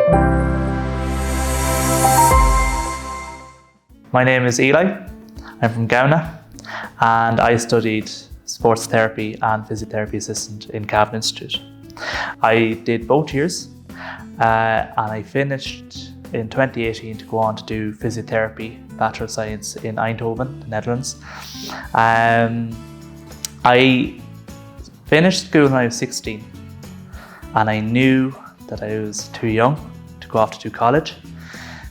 My name is Eli. I'm from Gowna, and I studied sports therapy and physiotherapy assistant in Cavan Institute. I did both years, and I finished in 2018 to go on to do Physiotherapy Bachelor of Science in Eindhoven, the Netherlands. I finished school when I was 16, and I knew that I was too young to go off to do college.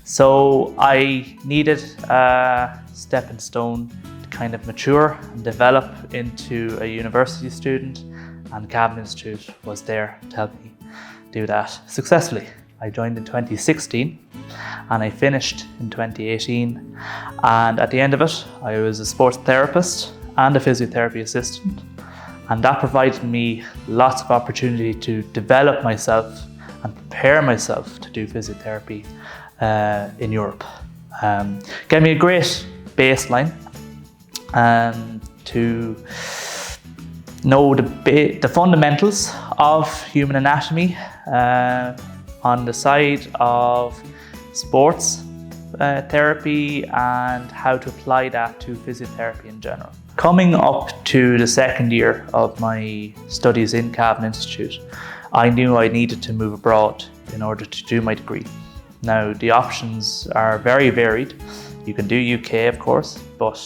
So I needed a stepping stone to kind of mature and develop into a university student, and Cavan Institute was there to help me do that successfully. I joined in 2016 and I finished in 2018, and at the end of it I was a sports therapist and a physiotherapy assistant, and that provided me lots of opportunity to develop myself and prepare myself to do physiotherapy in Europe. Gave me a great baseline to know the fundamentals of human anatomy on the side of sports therapy and how to apply that to physiotherapy in general. Coming up to the second year of my studies in Cavan Institute, I knew I needed to move abroad in order to do my degree. Now, the options are very varied. You can do UK, of course, but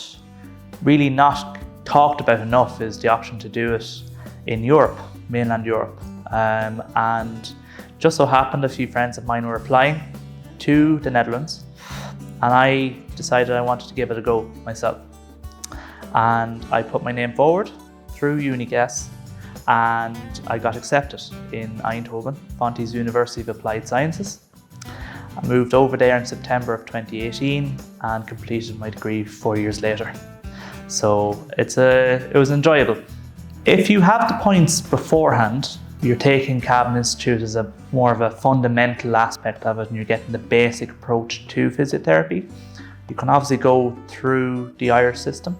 really not talked about enough is the option to do it in Europe, mainland Europe. And just so happened a few friends of mine were applying to the Netherlands, and I decided I wanted to give it a go myself. And I put my name forward through UniGuess, and I got accepted in Eindhoven, Fontys University of Applied Sciences. I moved over there in September of 2018 and completed my degree 4 years later. So it was enjoyable. If you have the points beforehand, you're taking Cavan Institute as more of a fundamental aspect of it, and you're getting the basic approach to physiotherapy. You can obviously go through the Irish system.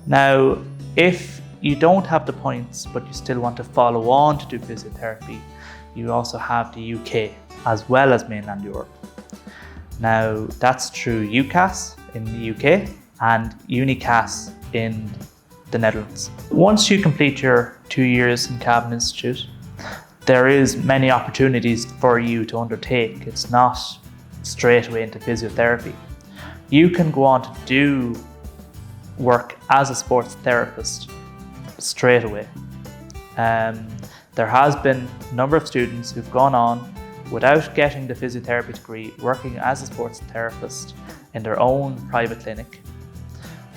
Now, if you don't have the points but you still want to follow on to do physiotherapy, you also have the UK as well as mainland Europe. Now, that's through UCAS in the UK and UniCAS in the Netherlands. Once you complete your 2 years in Cavan Institute, there is many opportunities for you to undertake. It's not straight away into physiotherapy. You can go on to do work as a sports therapist straight away. There has been a number of students who've gone on without getting the physiotherapy degree, working as a sports therapist in their own private clinic,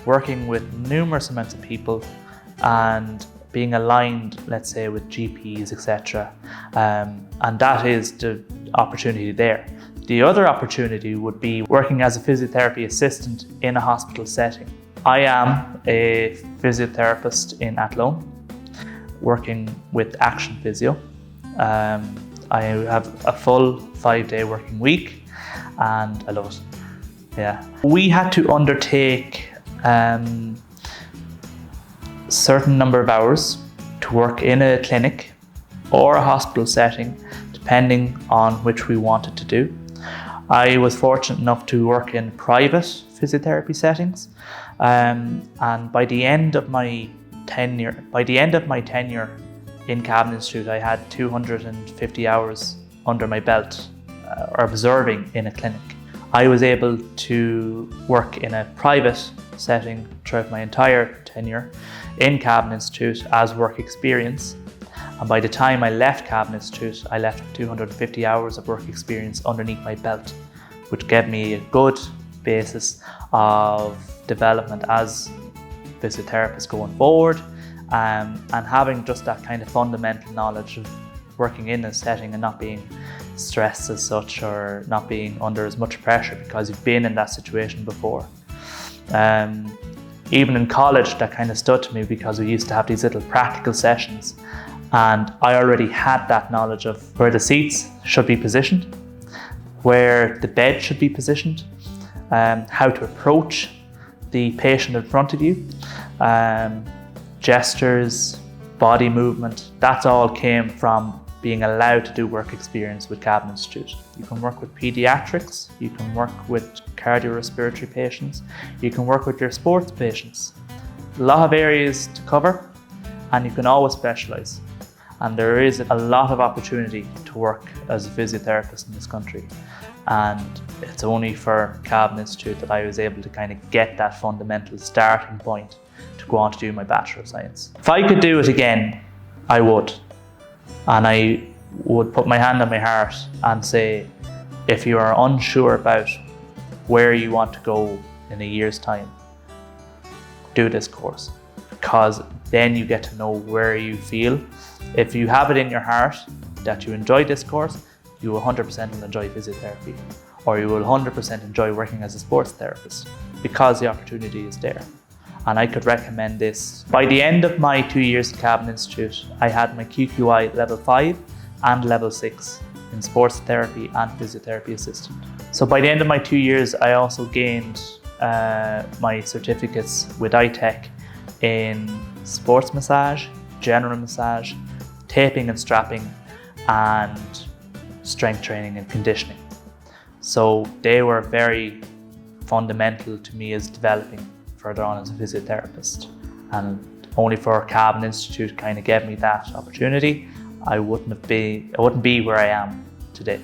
working with numerous amounts of people and being aligned, let's say, with GPs, etc. And that is the opportunity there. The other opportunity would be working as a physiotherapy assistant in a hospital setting. I am a physiotherapist in Athlone, working with Action Physio. I have a full 5-day working week and I love it. Yeah. We had to undertake certain number of hours to work in a clinic or a hospital setting, depending on which we wanted to do. I was fortunate enough to work in private physiotherapy settings, and by the end of my tenure in Cavan Institute, I had 250 hours under my belt observing in a clinic. I was able to work in a private setting throughout my entire tenure in Cavan Institute as work experience. And by the time I left Cavan Institute, I left 250 hours of work experience underneath my belt, which gave me a good basis of development as a physiotherapist going forward, and having just that kind of fundamental knowledge of working in a setting and not being stressed as such or not being under as much pressure because you've been in that situation before. Even in college, that kind of stood to me because we used to have these little practical sessions, and I already had that knowledge of where the seats should be positioned, where the bed should be positioned, how to approach the patient in front of you, gestures, body movement. That all came from being allowed to do work experience with Cavan Institute. You can work with pediatrics, you can work with cardiorespiratory patients, you can work with your sports patients. A lot of areas to cover, and you can always specialise. And there is a lot of opportunity to work as a physiotherapist in this country. And it's only for Cavan Institute that I was able to kind of get that fundamental starting point to go on to do my Bachelor of Science. If I could do it again, I would. And I would put my hand on my heart and say, if you are unsure about where you want to go in a year's time, do this course, because then you get to know where you feel. If you have it in your heart that you enjoy this course, you will 100% will enjoy physiotherapy, or you will 100% enjoy working as a sports therapist, because the opportunity is there. And I could recommend this. By the end of my 2 years at Cavan Institute, I had my QQI level 5 and level 6 in sports therapy and physiotherapy assistant. So by the end of my 2 years, I also gained my certificates with iTech in sports massage, general massage, taping and strapping, and strength training and conditioning. So they were very fundamental to me as developing further on as a physiotherapist. And only for Cavan Institute kind of gave me that opportunity, I wouldn't be where I am today.